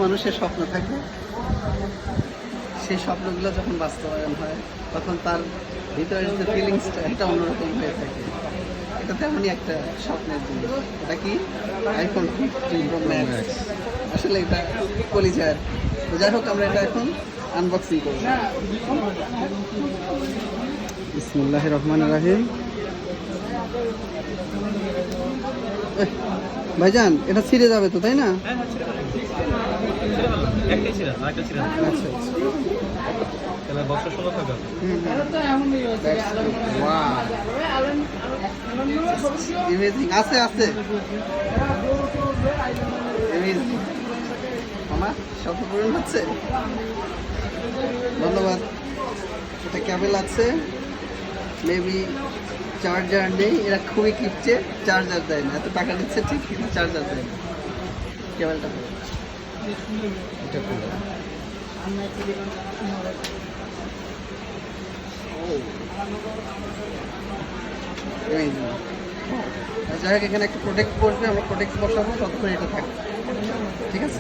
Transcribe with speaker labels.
Speaker 1: মানুষের স্বপ্ন থাকে, সেই স্বপ্নগুলো যখন বাস্তবায়ন হয় তখন তার ভিতরের যে ফিলিংসটা এটা অন্যরকম হয়ে থাকে। এটা তেমনই একটা স্বপ্নের জিনিস। এটা কি আইফোন 15 Pro Max। আসলে এটা কলিজার। তো যাই হোক, আমরা এটা এখন আনবক্সিং করব। বিসমিল্লাহির রহমানির রহিম। ভাইজান, এটা ছিঁড়ে যাবে তো, তাই না? আছে আছে আমার স্বপ্ন পূরণ হচ্ছে। ধন্যবাদ। এটা কেবল আছে, মেবি চার্জার নেই। এরা খুবই কিপছে, চার্জার দেয় না। এত টাকা দিচ্ছে ঠিক, কিন্তু চার্জার দেয় না। কেবলটা এটা যাই হোক, এখানে একটা প্রোটেক্ট করবে, আমরা প্রোটেক্ট বসাবো, ততক্ষণ এটা থাকবে। ঠিক আছে।